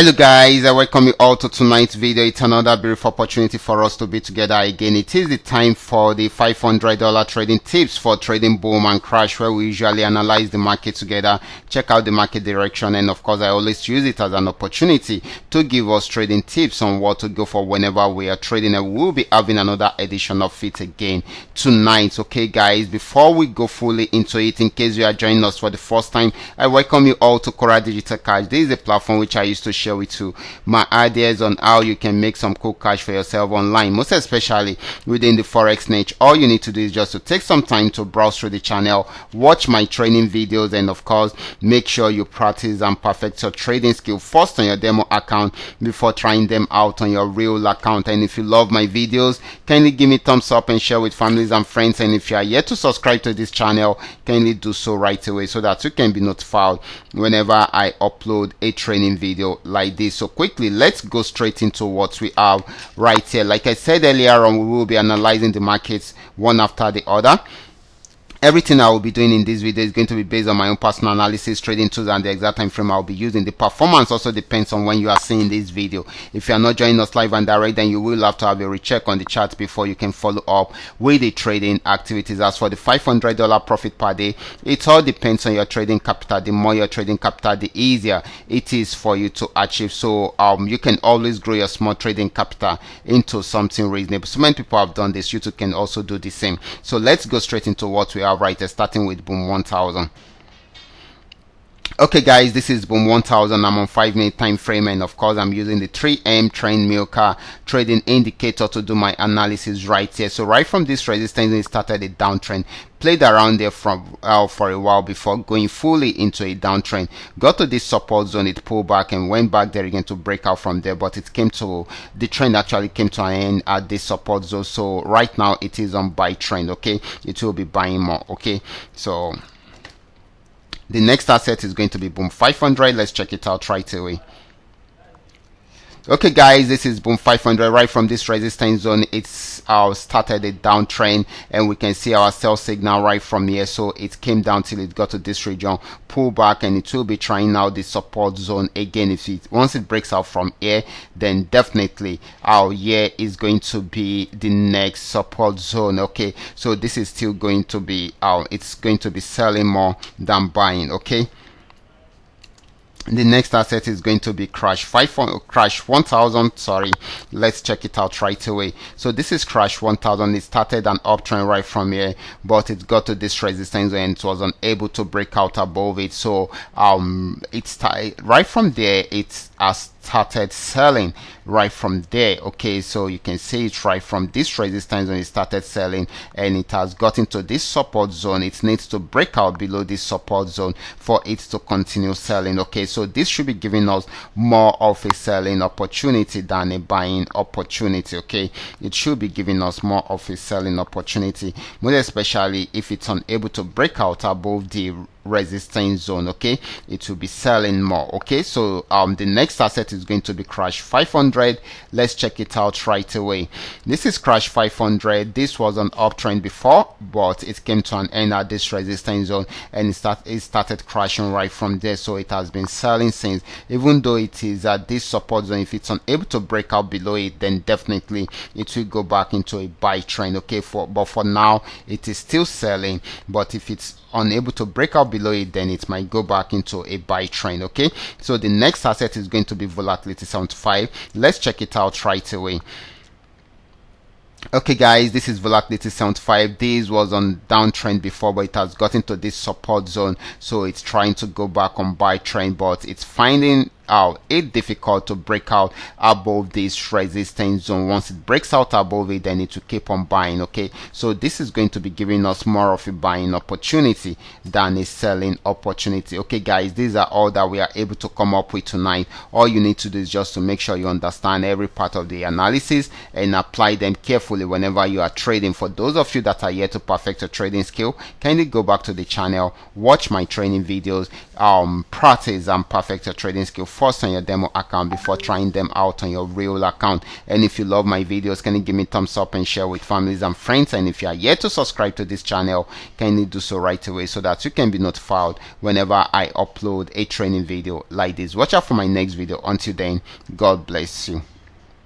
Hello guys, I welcome you all to tonight's video. It's another beautiful opportunity for us to be together again. It is the time for the $500 trading tips for trading boom and crash, where we usually analyze the market together, check out the market direction, and of course I always use it as an opportunity to give us trading tips on what to go for whenever we are trading, and we'll be having another edition of it again tonight. Okay guys, before we go fully into it, in case you are joining us for the first time, I welcome you all to Qora Digital Cash. This is a platform which I used to share with you my ideas on how you can make some cool cash for yourself online, most especially within the forex niche. All you need to do is just to take some time to browse through the channel, watch my training videos, and of course make sure you practice and perfect your trading skill first on your demo account before trying them out on your real account. And if you love my videos, kindly give me thumbs up and share with families and friends. And if you are yet to subscribe to this channel, kindly do so right away so that you can be notified whenever I upload a training video like this. So quickly, let's go straight into what we have right here. Like I said earlier on, we will be analyzing the markets one after the other. Everything I will be doing in this video is going to be based on my own personal analysis, trading tools, and the exact time frame I'll be using. The performance also depends on when you are seeing this video. If you are not joining us live and direct, then you will have to have a recheck on the chart before you can follow up with the trading activities. As for the $500 profit per day, it all depends on your trading capital. The more your trading capital, the easier it is for you to achieve. So you can always grow your small trading capital into something reasonable. So many people have done this. You too can also do the same. So let's go straight into what we have right here, starting with boom 1000. Okay guys, this is boom 1000. I'm on 5-minute time frame, and of course I'm using the 3M trend milker trading indicator to do my analysis right here. So right from this resistance, it started a downtrend, played around there from for a while before going fully into a downtrend, got to this support zone, it pulled back and went back there again to break out from there, but it came to the trend actually came to an end at this support zone. So right now it is on buy trend. Okay, it will be buying more. Okay, so the next asset is going to be boom 500. Let's check it out right away. Okay guys, this is boom 500. Right from this resistance zone, it's started a downtrend, and we can see our sell signal right from here. So it came down till it got to this region, pull back, and it will be trying out the support zone again. If it once it breaks out from here, then definitely our here is going to be the next support zone. Okay, so this is still going to be it's going to be selling more than buying. Okay, the next asset is going to be crash 1000. Sorry, let's check it out right away. So this is crash 1000. It started an uptrend right from here, but it got to this resistance and it was unable to break out above it. So it's right from there, it has started selling right from there. Okay, so you can see it right from this resistance when it started selling, and it has gotten to this support zone. It needs to break out below this support zone for it to continue selling. Okay, so this should be giving us more of a selling opportunity than a buying opportunity. Okay, it should be giving us more of a selling opportunity, most especially if it's unable to break out above the resistance zone. Okay, it will be selling more. Okay, so the next asset is going to be crash 500. Let's check it out right away. This is crash 500. This was an uptrend before, but it came to an end at this resistance zone, and it started crashing right from there. So it has been selling since, even though it is at this support zone. If it's unable to break out below it, then definitely it will go back into a buy trend. Okay, but for now it is still selling, but if it's unable to break out below it, then it might go back into a buy trend. Okay, so the next asset is going to be volatility 75. Let's check it out right away. Okay guys, this is volatility 75. This was on downtrend before, but it has gotten to this support zone, so it's trying to go back on buy trend, but it's finding it's difficult to break out above this resistance zone. Once it breaks out above it, then it will keep on buying. Okay, so this is going to be giving us more of a buying opportunity than a selling opportunity. Okay guys, these are all that we are able to come up with tonight. All you need to do is just to make sure you understand every part of the analysis and apply them carefully whenever you are trading. For those of you that are yet to perfect your trading skill, kindly go back to the channel, watch my training videos, practice and perfect your trading skill first on your demo account before trying them out on your real account. And if you love my videos, can you give me thumbs up and share with families and friends? And if you are yet to subscribe to this channel, can you do so right away so that you can be notified whenever I upload a training video like this. Watch out for my next video. Until then, God bless you.